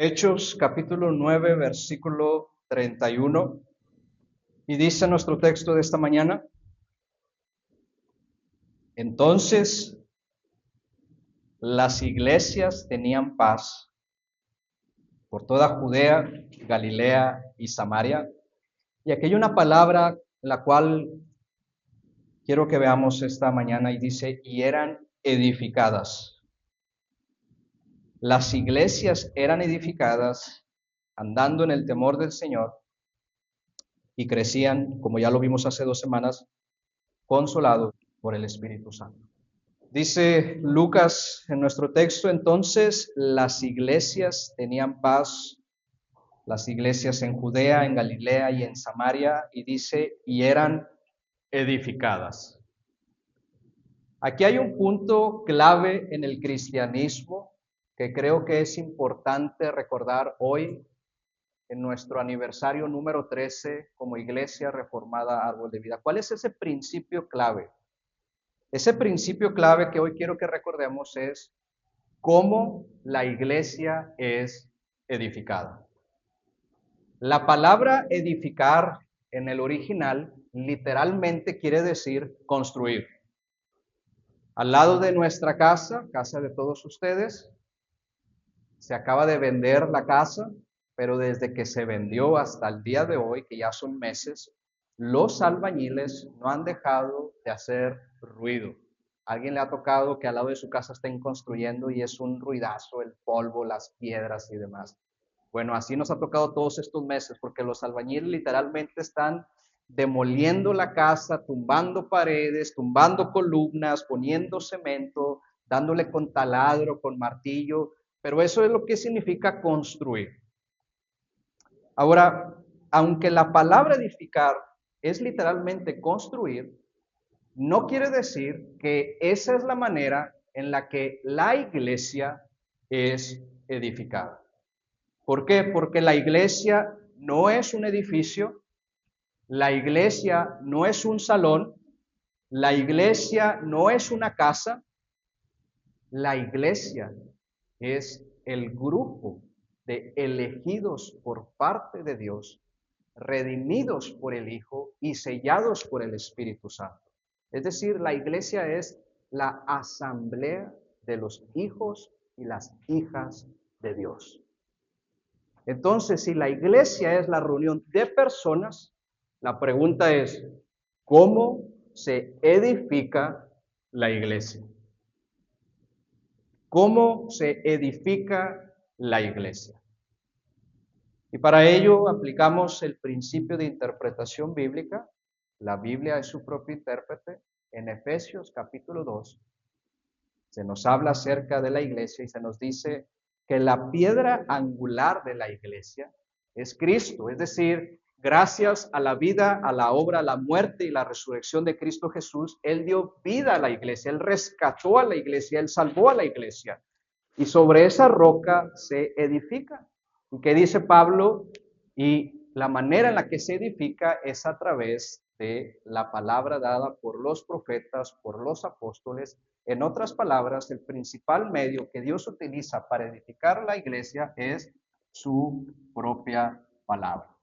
Hechos capítulo 9, versículo 31. Y dice nuestro texto de esta mañana: entonces las iglesias tenían paz por toda Judea, Galilea y Samaria. Y aquí hay una palabra la cual quiero que veamos esta mañana y dice, y eran edificadas. Las iglesias eran edificadas andando en el temor del Señor y crecían, como ya lo vimos hace 2 semanas, consolados por el Espíritu Santo. Dice Lucas en nuestro texto, entonces las iglesias tenían paz, las iglesias en Judea, en Galilea y en Samaria, y dice, y eran edificadas. Aquí hay un punto clave en el cristianismo que creo que es importante recordar hoy en nuestro aniversario número 13 como Iglesia Reformada Árbol de Vida. ¿Cuál es ese principio clave? Ese principio clave que hoy quiero que recordemos es cómo la iglesia es edificada. La palabra edificar en el original literalmente quiere decir construir. Al lado de nuestra casa, casa de todos ustedes, se acaba de vender la casa, pero desde que se vendió hasta el día de hoy, que ya son meses, los albañiles no han dejado de hacer ruido. ¿Alguien le ha tocado que al lado de su casa estén construyendo y es un ruidazo, el polvo, las piedras y demás? Bueno, así nos ha tocado todos estos meses, porque los albañiles literalmente están demoliendo la casa, tumbando paredes, tumbando columnas, poniendo cemento, dándole con taladro, con martillo, pero eso es lo que significa construir. Ahora, aunque la palabra edificar es literalmente construir, no quiere decir que esa es la manera en la que la iglesia es edificada. ¿Por qué? Porque la iglesia no es un edificio, la iglesia no es un salón, la iglesia no es una casa, la iglesia es el grupo de elegidos por parte de Dios, redimidos por el Hijo y sellados por el Espíritu Santo. Es decir, la iglesia es la asamblea de los hijos y las hijas de Dios. Entonces, si la iglesia es la reunión de personas, la pregunta es, ¿cómo se edifica la iglesia? ¿Cómo se edifica la iglesia? Y para ello aplicamos el principio de interpretación bíblica. La Biblia es su propio intérprete. En Efesios capítulo 2 se nos habla acerca de la iglesia y se nos dice que la piedra angular de la iglesia es Cristo, es decir, gracias a la vida, a la obra, a la muerte y la resurrección de Cristo Jesús, Él dio vida a la iglesia, Él rescató a la iglesia, Él salvó a la iglesia. Y sobre esa roca se edifica. ¿Y qué dice Pablo? Y la manera en la que se edifica es a través de la palabra dada por los profetas, por los apóstoles. En otras palabras, el principal medio que Dios utiliza para edificar la iglesia es su propia palabra.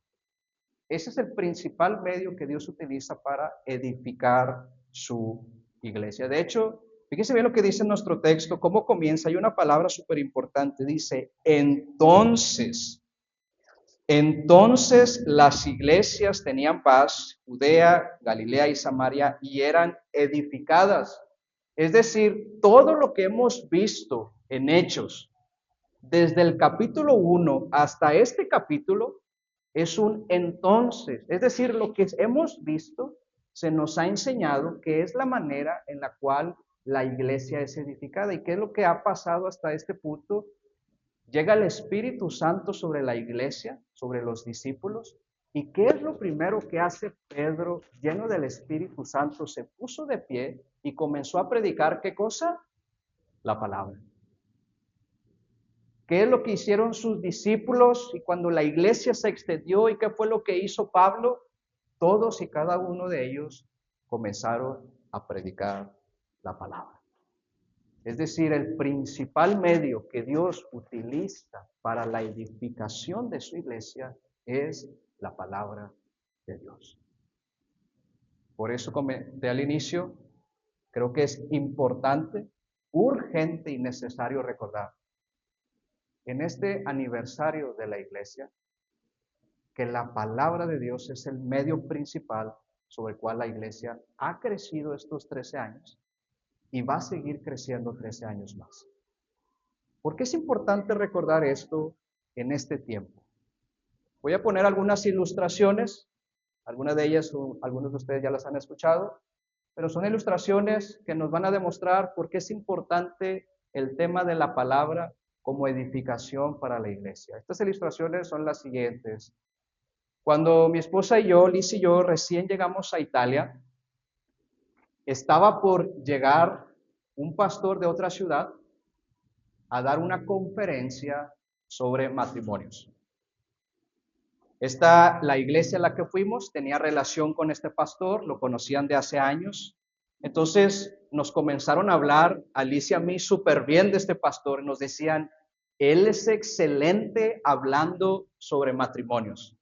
Ese es el principal medio que Dios utiliza para edificar su iglesia. De hecho, fíjense bien lo que dice nuestro texto, cómo comienza. Hay una palabra súper importante, dice, entonces las iglesias tenían paz, Judea, Galilea y Samaria, y eran edificadas. Es decir, todo lo que hemos visto en Hechos, desde el capítulo 1 hasta este capítulo, es un entonces. Es decir, lo que hemos visto se nos ha enseñado que es la manera en la cual la iglesia es edificada. ¿Y qué es lo que ha pasado hasta este punto? Llega el Espíritu Santo sobre la iglesia, sobre los discípulos. ¿Y qué es lo primero que hace Pedro, lleno del Espíritu Santo? Se puso de pie y comenzó a predicar, ¿qué cosa? La palabra. ¿Qué es lo que hicieron sus discípulos? Y cuando la iglesia se extendió, ¿y qué fue lo que hizo Pablo? Todos y cada uno de ellos comenzaron a predicar la palabra. Es decir, el principal medio que Dios utiliza para la edificación de su iglesia es la palabra de Dios. Por eso comenté al inicio, creo que es importante, urgente y necesario recordar en este aniversario de la iglesia que la palabra de Dios es el medio principal sobre el cual la iglesia ha crecido estos 13 años y va a seguir creciendo 13 años más. ¿Por qué es importante recordar esto en este tiempo? Voy a poner algunas ilustraciones, algunas de ellas algunos de ustedes ya las han escuchado, pero son ilustraciones que nos van a demostrar por qué es importante el tema de la palabra como edificación para la iglesia. Estas ilustraciones son las siguientes. Cuando mi esposa y yo, Liz y yo, recién llegamos a Italia, estaba por llegar un pastor de otra ciudad a dar una conferencia sobre matrimonios. La iglesia a la que fuimos tenía relación con este pastor, lo conocían de hace años. Entonces nos comenzaron a hablar, a Liz y a mí, súper bien de este pastor. Nos decían, él es excelente hablando sobre matrimonios.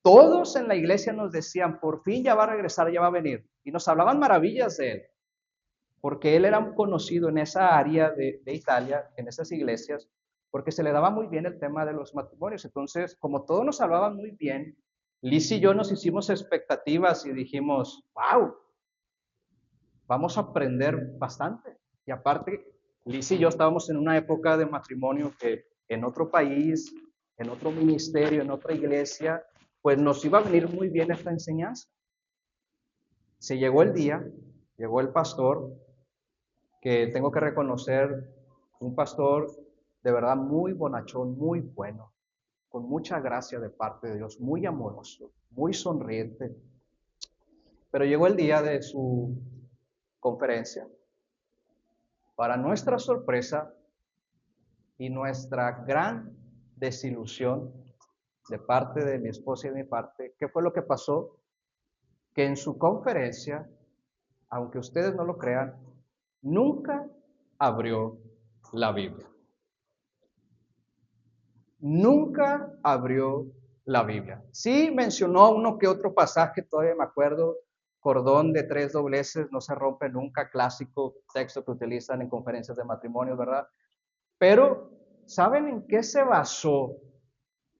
Todos en la iglesia nos decían, por fin ya va a regresar, ya va a venir. Y nos hablaban maravillas de él, porque él era un conocido en esa área de Italia, en esas iglesias, porque se le daba muy bien el tema de los matrimonios. Entonces, como todos nos hablaban muy bien, Liz y yo nos hicimos expectativas y dijimos, wow, vamos a aprender bastante. Y aparte, Liz y yo estábamos en una época de matrimonio que en otro país, en otro ministerio, en otra iglesia, pues nos iba a venir muy bien esta enseñanza. Se llegó el día, llegó el pastor, que tengo que reconocer, un pastor de verdad muy bonachón, muy bueno, con mucha gracia de parte de Dios, muy amoroso, muy sonriente. Pero llegó el día de su conferencia. Para nuestra sorpresa y nuestra gran desilusión de parte de mi esposa y de mi parte, ¿qué fue lo que pasó? Que en su conferencia, aunque ustedes no lo crean, nunca abrió la Biblia. Nunca abrió la Biblia. Sí mencionó uno que otro pasaje, todavía me acuerdo, cordón de 3 dobleces no se rompe nunca, clásico texto que utilizan en conferencias de matrimonio, ¿verdad? Pero, ¿saben en qué se basó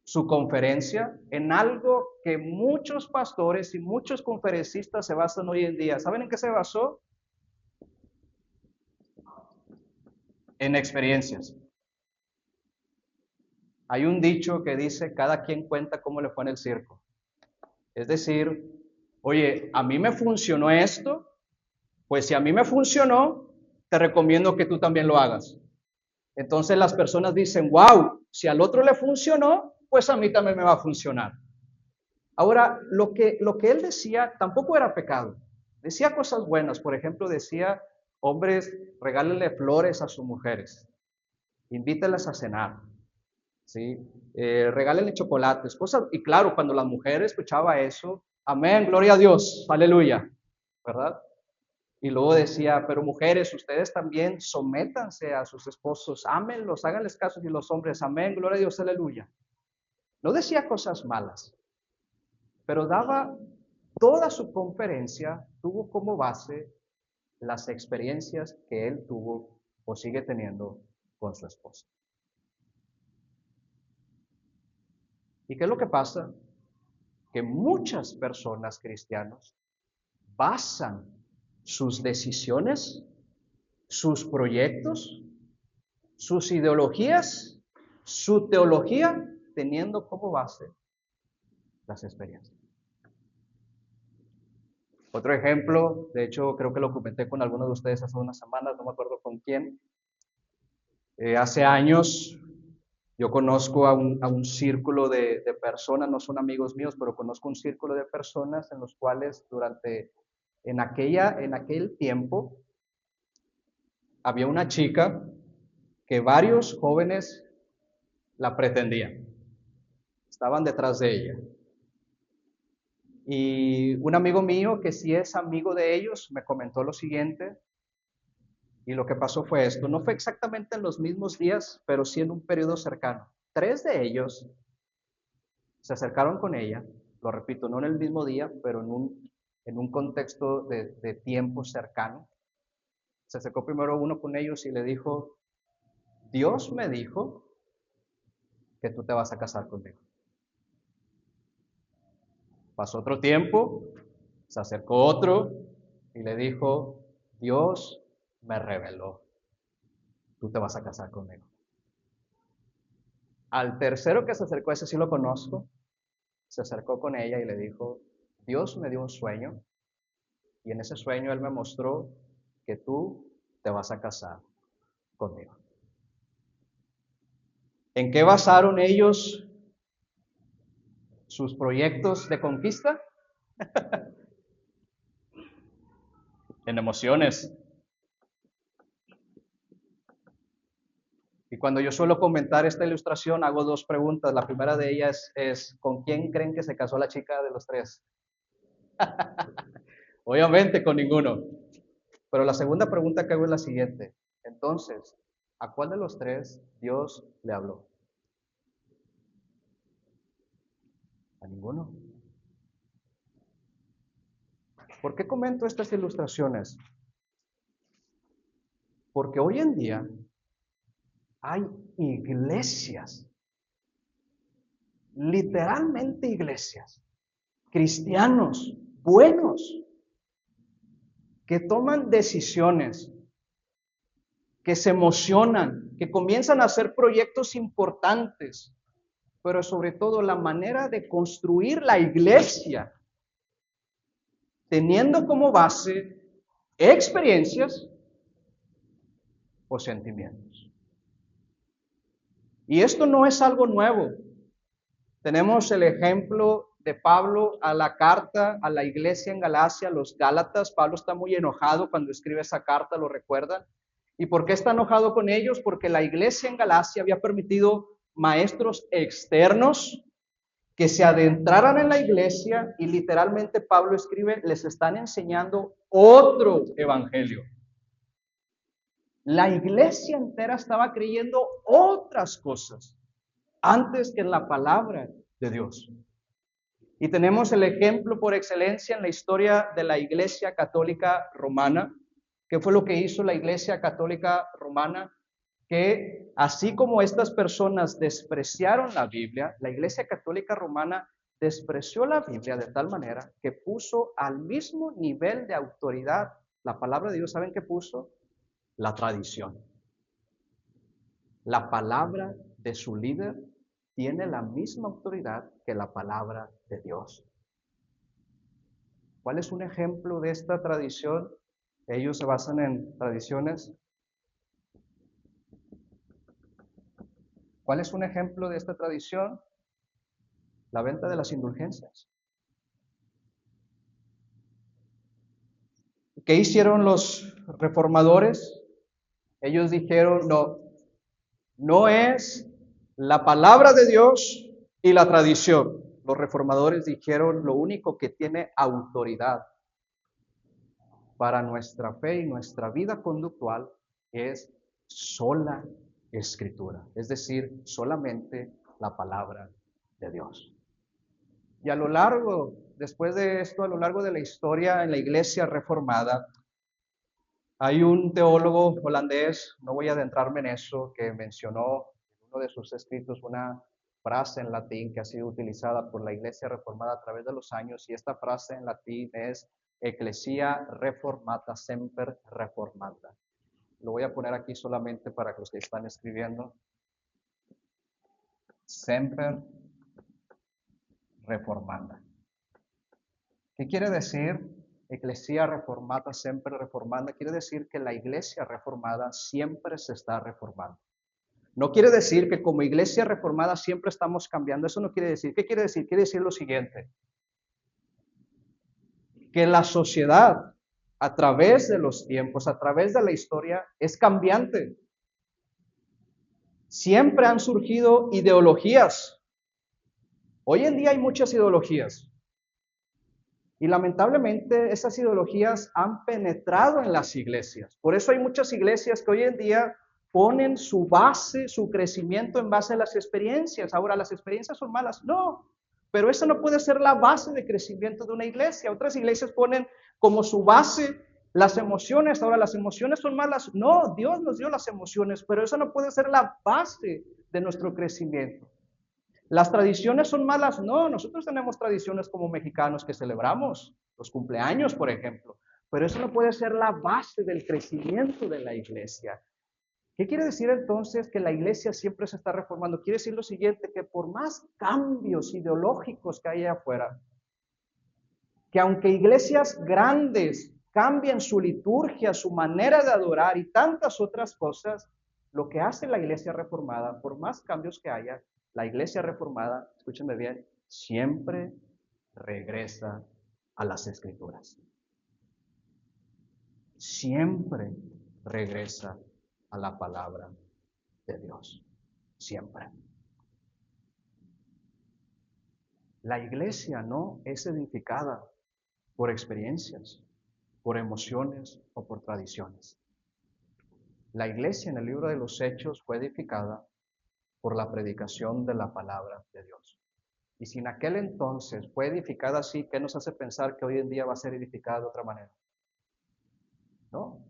su conferencia? En algo que muchos pastores y muchos conferencistas se basan hoy en día. ¿Saben en qué se basó? En experiencias. Hay un dicho que dice, cada quien cuenta cómo le fue en el circo. Es decir, oye, a mí me funcionó esto, pues si a mí me funcionó, te recomiendo que tú también lo hagas. Entonces las personas dicen, wow, si al otro le funcionó, pues a mí también me va a funcionar. Ahora, lo que él decía tampoco era pecado. Decía cosas buenas. Por ejemplo, decía, hombres, regálenle flores a sus mujeres, invítelas a cenar. ¿Sí? Regálenle chocolates, cosas, y claro, cuando la mujer escuchaba eso, amén, gloria a Dios, aleluya, ¿verdad? Y luego decía, pero mujeres, ustedes también sométanse a sus esposos, ámenlos, háganles caso, y los hombres, amén, gloria a Dios, aleluya. No decía cosas malas, pero daba toda su conferencia, tuvo como base las experiencias que él tuvo o sigue teniendo con su esposa. ¿Y qué es lo que pasa? Que muchas personas cristianos basan sus decisiones, sus proyectos, sus ideologías, su teología, teniendo como base las experiencias. Otro ejemplo, de hecho creo que lo comenté con algunos de ustedes hace unas semanas, no me acuerdo con quién. Hace años yo conozco a un círculo de personas, no son amigos míos, pero conozco un círculo de personas en los cuales en aquel tiempo había una chica que varios jóvenes la pretendían, estaban detrás de ella. Y un amigo mío que sí es amigo de ellos me comentó lo siguiente, Y lo que pasó fue esto, no fue exactamente en los mismos días, pero sí en un periodo cercano. 3 de ellos se acercaron con ella, lo repito, no en el mismo día, pero en un contexto de tiempo cercano. Se acercó primero uno con ellos y le dijo, Dios me dijo que tú te vas a casar conmigo. Pasó otro tiempo, se acercó otro y le dijo, Dios me reveló, tú te vas a casar conmigo. Al tercero que se acercó, ese sí lo conozco, se acercó con ella y le dijo, Dios me dio un sueño y en ese sueño Él me mostró que tú te vas a casar conmigo. ¿En qué basaron ellos sus proyectos de conquista? En emociones. Y cuando yo suelo comentar esta ilustración, hago 2 preguntas. La primera de ellas es ¿con quién creen que se casó la chica de los 3? Obviamente con ninguno. Pero la segunda pregunta que hago es la siguiente. Entonces, ¿a cuál de los 3 Dios le habló? A ninguno. ¿Por qué comento estas ilustraciones? Porque hoy en día hay iglesias, literalmente iglesias, cristianos buenos, que toman decisiones, que se emocionan, que comienzan a hacer proyectos importantes, pero sobre todo la manera de construir la iglesia, teniendo como base experiencias o sentimientos. Y esto no es algo nuevo. Tenemos el ejemplo de Pablo a la carta a la iglesia en Galacia, los Gálatas. Pablo está muy enojado cuando escribe esa carta, ¿lo recuerdan? ¿Y por qué está enojado con ellos? Porque la iglesia en Galacia había permitido maestros externos que se adentraran en la iglesia y literalmente Pablo escribe, les están enseñando otro evangelio. La iglesia entera estaba creyendo otras cosas antes que en la palabra de Dios. Y tenemos el ejemplo por excelencia en la historia de la Iglesia Católica Romana. ¿Qué fue lo que hizo la Iglesia Católica Romana? Que así como estas personas despreciaron la Biblia, la Iglesia Católica Romana despreció la Biblia de tal manera que puso al mismo nivel de autoridad la palabra de Dios. ¿Saben qué puso? La tradición. La palabra de su líder tiene la misma autoridad que la palabra de Dios. ¿Cuál es un ejemplo de esta tradición? Ellos se basan en tradiciones. ¿Cuál es un ejemplo de esta tradición? La venta de las indulgencias. ¿Qué hicieron los reformadores? Ellos dijeron, no, no es la palabra de Dios y la tradición. Los reformadores dijeron, lo único que tiene autoridad para nuestra fe y nuestra vida conductual es sola escritura, es decir, solamente la palabra de Dios. Y a lo largo, después de esto, a lo largo de la historia en la iglesia reformada, hay un teólogo holandés, no voy a adentrarme en eso, que mencionó en uno de sus escritos una frase en latín que ha sido utilizada por la iglesia reformada a través de los años, y esta frase en latín es Ecclesia reformata semper reformanda. Lo voy a poner aquí solamente para los que están escribiendo. Semper reformanda. ¿Qué quiere decir? Ecclesia reformata semper reformanda. Quiere decir que la iglesia reformada siempre se está reformando. No quiere decir que como iglesia reformada siempre estamos cambiando. Eso no quiere decir. ¿Qué quiere decir? Quiere decir lo siguiente. Que la sociedad, a través de los tiempos, a través de la historia, es cambiante. Siempre han surgido ideologías. Hoy en día hay muchas ideologías. Y lamentablemente esas ideologías han penetrado en las iglesias. Por eso hay muchas iglesias que hoy en día ponen su base, su crecimiento en base a las experiencias. Ahora, ¿las experiencias son malas? No, pero esa no puede ser la base de crecimiento de una iglesia. Otras iglesias ponen como su base las emociones. Ahora, ¿las emociones son malas? No, Dios nos dio las emociones, pero esa no puede ser la base de nuestro crecimiento. ¿Las tradiciones son malas? No, nosotros tenemos tradiciones como mexicanos que celebramos, los cumpleaños, por ejemplo, pero eso no puede ser la base del crecimiento de la iglesia. ¿Qué quiere decir entonces que la iglesia siempre se está reformando? Quiere decir lo siguiente, que por más cambios ideológicos que haya afuera, que aunque iglesias grandes cambien su liturgia, su manera de adorar y tantas otras cosas, lo que hace la iglesia reformada, por más cambios que haya, la iglesia reformada, escúchenme bien, siempre regresa a las escrituras. Siempre regresa a la palabra de Dios. Siempre. La iglesia no es edificada por experiencias, por emociones o por tradiciones. La iglesia en el libro de los Hechos fue edificada por la predicación de la palabra de Dios. Y si en aquel entonces fue edificada así, ¿qué nos hace pensar que hoy en día va a ser edificada de otra manera? ¿No?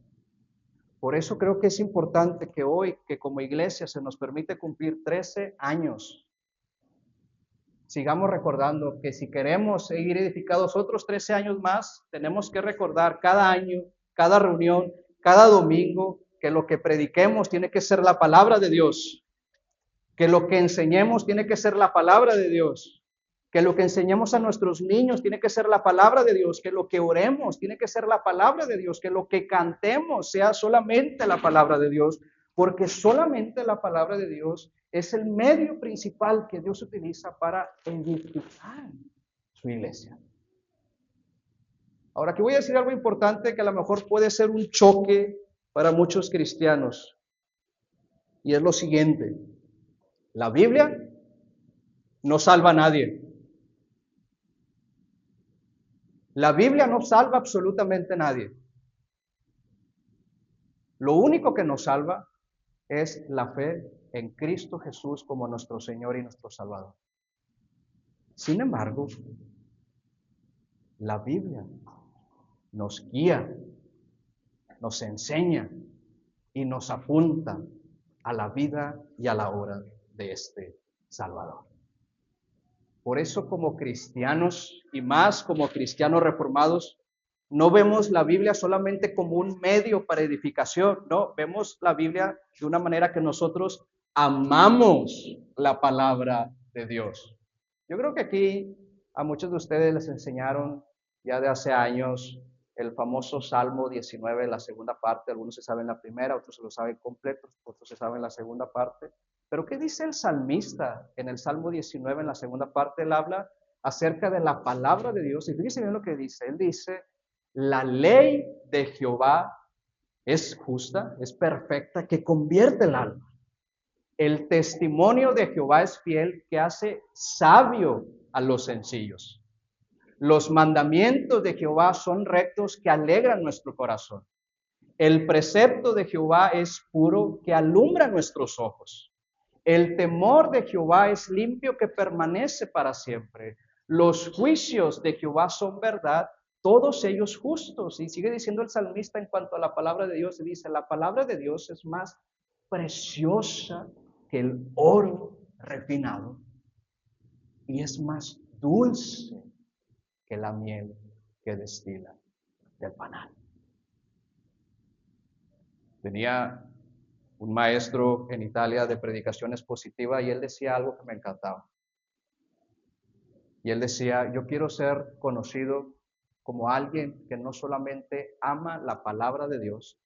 Por eso creo que es importante que hoy, que como iglesia se nos permite cumplir 13 años, sigamos recordando que si queremos seguir edificados otros 13 años más, tenemos que recordar cada año, cada reunión, cada domingo, que lo que prediquemos tiene que ser la palabra de Dios, que lo que enseñemos tiene que ser la palabra de Dios, que lo que enseñemos a nuestros niños tiene que ser la palabra de Dios, que lo que oremos tiene que ser la palabra de Dios, que lo que cantemos sea solamente la palabra de Dios, porque solamente la palabra de Dios es el medio principal que Dios utiliza para edificar su iglesia. Ahora, aquí voy a decir algo importante que a lo mejor puede ser un choque para muchos cristianos, y es lo siguiente: la Biblia no salva a nadie. La Biblia no salva absolutamente a nadie. Lo único que nos salva es la fe en Cristo Jesús como nuestro Señor y nuestro Salvador. Sin embargo, la Biblia nos guía, nos enseña y nos apunta a la vida y a la obra de este Salvador. Por eso, como cristianos y más como cristianos reformados, no vemos la Biblia solamente como un medio para edificación, no, vemos la Biblia de una manera que nosotros amamos la palabra de Dios. Yo creo que aquí a muchos de ustedes les enseñaron ya de hace años el famoso Salmo 19, la segunda parte. Algunos se saben la primera, otros se lo saben completo, otros se saben la segunda parte. Pero ¿qué dice el salmista en el Salmo 19, en la segunda parte? Él habla acerca de la palabra de Dios. Y fíjense bien lo que dice. Él dice: la ley de Jehová es justa, es perfecta, que convierte el alma. El testimonio de Jehová es fiel, que hace sabio a los sencillos. Los mandamientos de Jehová son rectos, que alegran nuestro corazón. El precepto de Jehová es puro, que alumbra nuestros ojos. El temor de Jehová es limpio, que permanece para siempre. Los juicios de Jehová son verdad, todos ellos justos. Y sigue diciendo el salmista en cuanto a la palabra de Dios, dice: la palabra de Dios es más preciosa que el oro refinado y es más dulce que la miel que destila del panal. Tenía un maestro en Italia de predicación expositiva y él decía algo que me encantaba. Y él decía: yo quiero ser conocido como alguien que no solamente ama la palabra de Dios,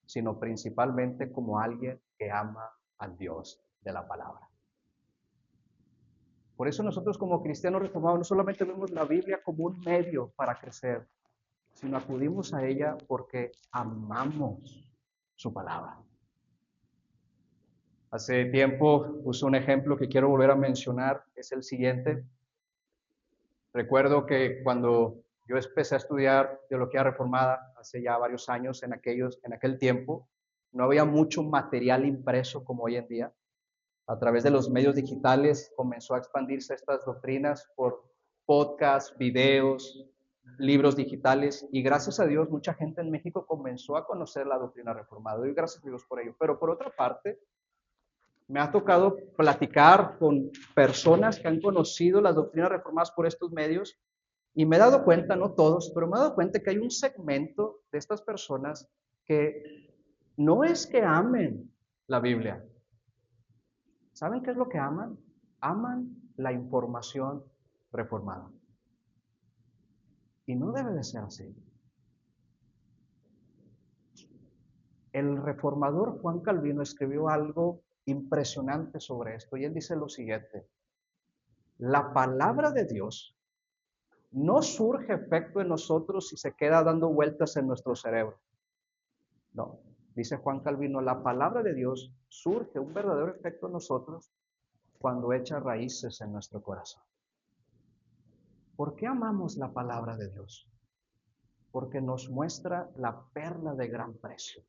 sino principalmente como alguien que ama al Dios de la palabra. Por eso nosotros como cristianos reformados no solamente vemos la Biblia como un medio para crecer, sino acudimos a ella porque amamos su palabra. Hace tiempo puse un ejemplo que quiero volver a mencionar, es el siguiente. Recuerdo que cuando Yo empecé a estudiar teología reformada hace ya varios años, en aquel tiempo. No había mucho material impreso como hoy en día. A través de los medios digitales comenzó a expandirse estas doctrinas por podcasts, videos, libros digitales, y gracias a Dios mucha gente en México comenzó a conocer la doctrina reformada. Doy gracias a Dios por ello. Pero por otra parte, me ha tocado platicar con personas que han conocido las doctrinas reformadas por estos medios, y me he dado cuenta, no todos, pero me he dado cuenta que hay un segmento de estas personas que no es que amen la Biblia. ¿Saben qué es lo que aman? Aman la información reformada. Y no debe de ser así. El reformador Juan Calvino escribió algo impresionante sobre esto, y él dice lo siguiente: la palabra de Dios no surge efecto en nosotros y se queda dando vueltas en nuestro cerebro. No, dice Juan Calvino, la palabra de Dios surge un verdadero efecto en nosotros cuando echa raíces en nuestro corazón. ¿Por qué amamos la palabra de Dios? Porque nos muestra la perla de gran precio.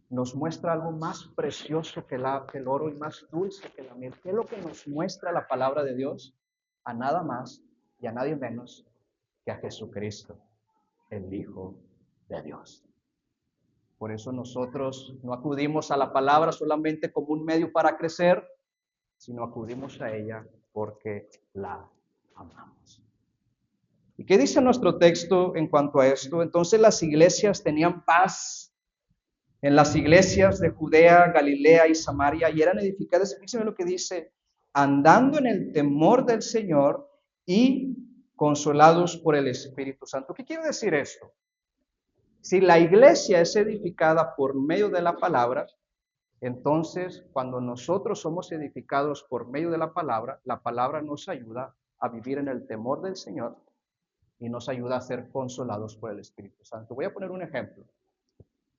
Nos muestra algo más precioso que el oro y más dulce que la miel. ¿Qué es lo que nos muestra la palabra de Dios? A nada más y a nadie menos que a Jesucristo, el Hijo de Dios. Por eso nosotros no acudimos a la palabra solamente como un medio para crecer, sino acudimos a ella porque la amamos. ¿Y qué dice nuestro texto en cuanto a esto? Entonces las iglesias tenían paz en las iglesias de Judea, Galilea y Samaria, y eran edificadas, fíjense lo que dice, andando en el temor del Señor y consolados por el Espíritu Santo. ¿Qué quiere decir esto? Si la iglesia es edificada por medio de la palabra, entonces cuando nosotros somos edificados por medio de la palabra nos ayuda a vivir en el temor del Señor y nos ayuda a ser consolados por el Espíritu Santo. Voy a poner un ejemplo,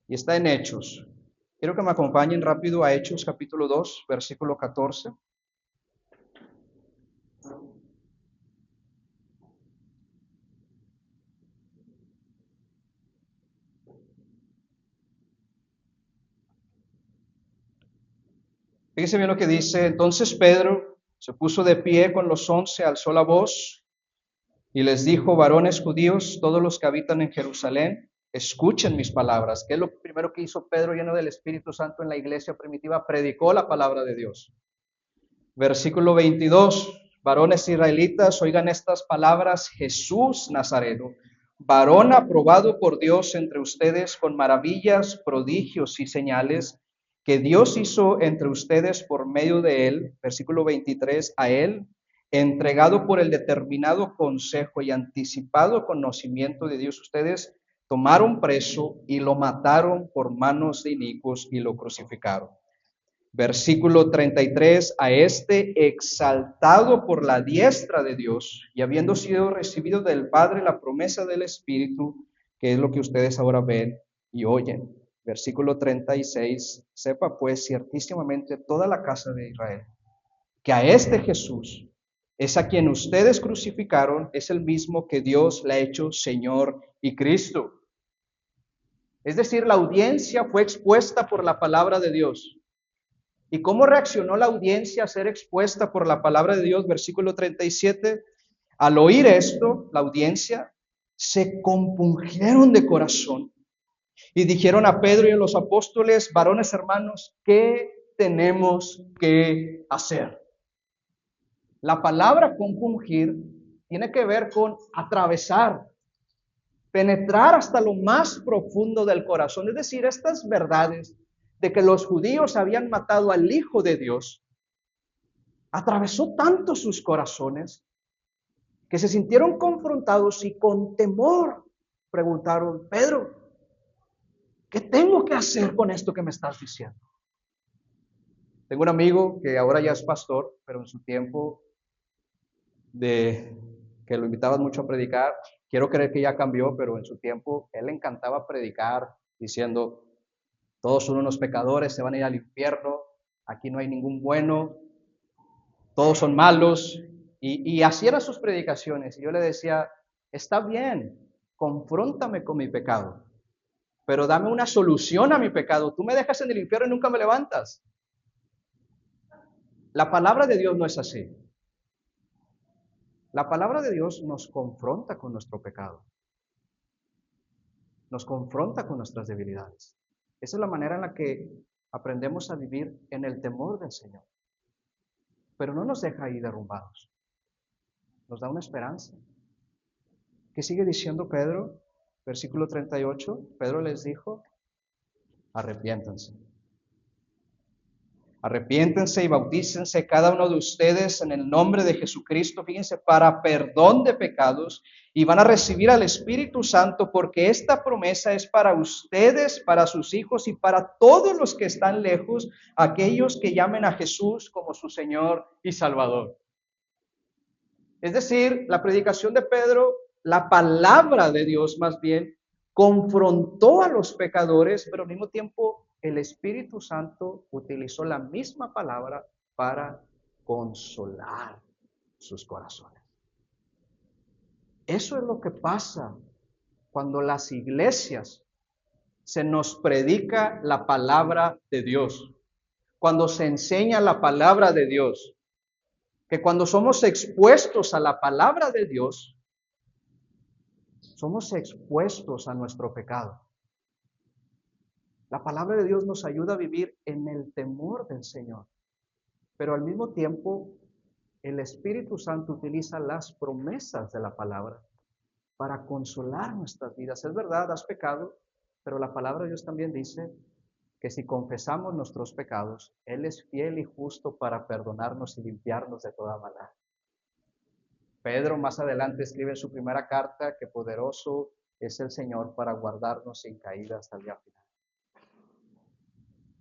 y está en Hechos. Quiero que me acompañen rápido a Hechos capítulo 2, versículo 14. Fíjense bien lo que dice. Entonces Pedro se puso de pie con los 11, alzó la voz y les dijo: varones judíos, todos los que habitan en Jerusalén, escuchen mis palabras. ¿Qué es lo primero que hizo Pedro, lleno del Espíritu Santo, en la iglesia primitiva? Predicó la palabra de Dios. Versículo 22, varones israelitas, oigan estas palabras: Jesús Nazareno, varón aprobado por Dios entre ustedes con maravillas, prodigios y señales que Dios hizo entre ustedes por medio de él. Versículo 23, a él, entregado por el determinado consejo y anticipado conocimiento de Dios, ustedes tomaron preso y lo mataron por manos de inicuos y lo crucificaron. Versículo 33, a este exaltado por la diestra de Dios y habiendo sido recibido del Padre la promesa del Espíritu, que es lo que ustedes ahora ven y oyen. Versículo 36, sepa pues ciertísimamente toda la casa de Israel, que a este Jesús es a quien ustedes crucificaron, es el mismo que Dios le ha hecho Señor y Cristo. Es decir, la audiencia fue expuesta por la palabra de Dios. ¿Y cómo reaccionó la audiencia a ser expuesta por la palabra de Dios? Versículo 37, al oír esto, la audiencia se compungieron de corazón y dijeron a Pedro y a los apóstoles: varones hermanos, ¿qué tenemos que hacer? La palabra compungir tiene que ver con atravesar, penetrar hasta lo más profundo del corazón. Es decir, estas verdades de que los judíos habían matado al Hijo de Dios atravesó tanto sus corazones que se sintieron confrontados y con temor preguntaron: Pedro, ¿qué tengo que hacer con esto que me estás diciendo? Tengo un amigo que ahora ya es pastor, pero en su tiempo de que lo invitaban mucho a predicar, quiero creer que ya cambió, pero en su tiempo él le encantaba predicar diciendo: todos son unos pecadores, se van a ir al infierno, aquí no hay ningún bueno, todos son malos, y así eran sus predicaciones. Y yo le decía: Está bien, confróntame con mi pecado, pero dame una solución a mi pecado. Tú me dejas en el infierno y nunca me levantas. La palabra de Dios no es así. La palabra de Dios nos confronta con nuestro pecado, nos confronta con nuestras debilidades. Esa es la manera en la que aprendemos a vivir en el temor del Señor. Pero no nos deja ahí derrumbados, nos da una esperanza. ¿Qué sigue diciendo Pedro? Versículo 38, Pedro les dijo, arrepiéntanse. Arrepiéntense y bautícense cada uno de ustedes en el nombre de Jesucristo, fíjense, para perdón de pecados, y van a recibir al Espíritu Santo, porque esta promesa es para ustedes, para sus hijos y para todos los que están lejos, aquellos que llamen a Jesús como su Señor y Salvador. Es decir, la predicación de Pedro, la palabra de Dios más bien, confrontó a los pecadores, pero al mismo tiempo el Espíritu Santo utilizó la misma palabra para consolar sus corazones. Eso es lo que pasa cuando las iglesias se nos predica la palabra de Dios, cuando se enseña la palabra de Dios, que cuando somos expuestos a la palabra de Dios, somos expuestos a nuestro pecado. La palabra de Dios nos ayuda a vivir en el temor del Señor, pero al mismo tiempo el Espíritu Santo utiliza las promesas de la palabra para consolar nuestras vidas. Es verdad, has pecado, pero la palabra de Dios también dice que si confesamos nuestros pecados, Él es fiel y justo para perdonarnos y limpiarnos de toda maldad. Pedro más adelante escribe en su primera carta que poderoso es el Señor para guardarnos sin caída hasta el día final.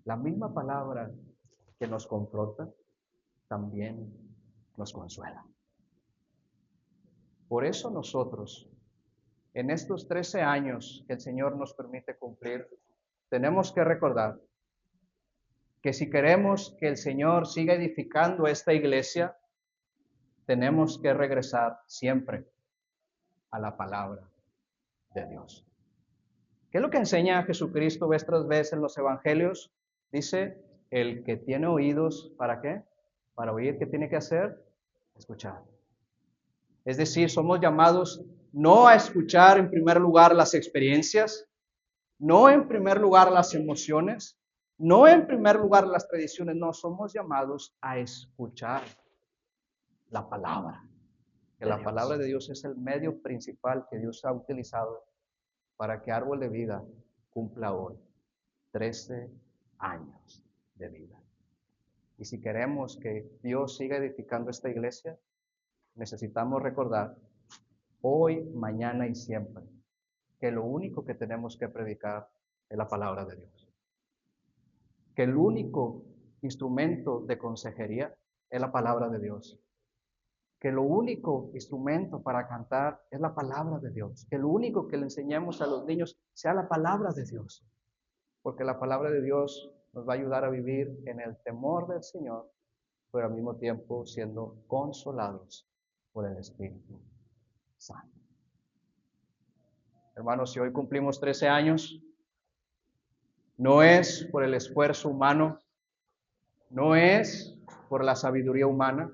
La misma palabra que nos confronta también nos consuela. Por eso nosotros, en estos 13 años que el Señor nos permite cumplir, tenemos que recordar que si queremos que el Señor siga edificando esta iglesia, tenemos que regresar siempre a la palabra de Dios. ¿Qué es lo que enseña Jesucristo vez tras vez en los evangelios? Dice, el que tiene oídos, ¿para qué? Para oír, ¿qué tiene que hacer? Escuchar. Es decir, somos llamados no a escuchar en primer lugar las experiencias, no en primer lugar las emociones, no en primer lugar las tradiciones, no, somos llamados a escuchar la palabra. Que la palabra de Dios es el medio principal que Dios ha utilizado para que Árbol de Vida cumpla hoy 13 años de vida. Y si queremos que Dios siga edificando esta iglesia, necesitamos recordar hoy, mañana y siempre que lo único que tenemos que predicar es la palabra de Dios. Que el único instrumento de consejería es la palabra de Dios. Que lo único instrumento para cantar es la palabra de Dios. Que lo único que le enseñemos a los niños sea la palabra de Dios. Porque la palabra de Dios nos va a ayudar a vivir en el temor del Señor, pero al mismo tiempo siendo consolados por el Espíritu Santo. Hermanos, si hoy cumplimos 13 años, no es por el esfuerzo humano, no es por la sabiduría humana,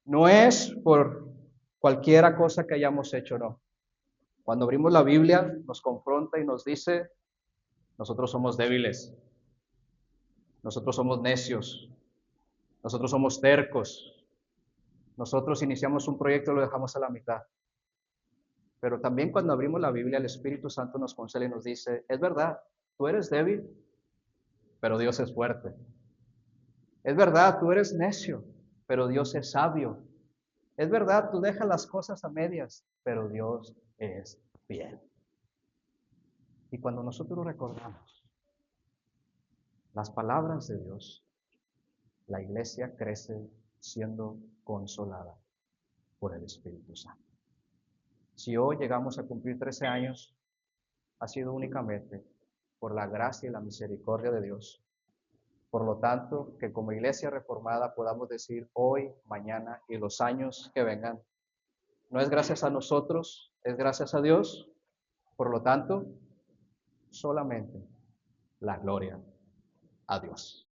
no es por cualquiera cosa que hayamos hecho, no. Cuando abrimos la Biblia, nos confronta y nos dice, nosotros somos débiles, nosotros somos necios, nosotros somos tercos, nosotros iniciamos un proyecto y lo dejamos a la mitad. Pero también cuando abrimos la Biblia, el Espíritu Santo nos consuela y nos dice, es verdad, tú eres débil, pero Dios es fuerte. Es verdad, tú eres necio, pero Dios es sabio. Es verdad, tú dejas las cosas a medias, pero Dios es fiel. Y cuando nosotros recordamos las palabras de Dios, la iglesia crece siendo consolada por el Espíritu Santo. Si hoy llegamos a cumplir 13 años, ha sido únicamente por la gracia y la misericordia de Dios. Por lo tanto, que como iglesia reformada podamos decir hoy, mañana y los años que vengan, no es gracias a nosotros, es gracias a Dios, por lo tanto, solamente la gloria a Dios.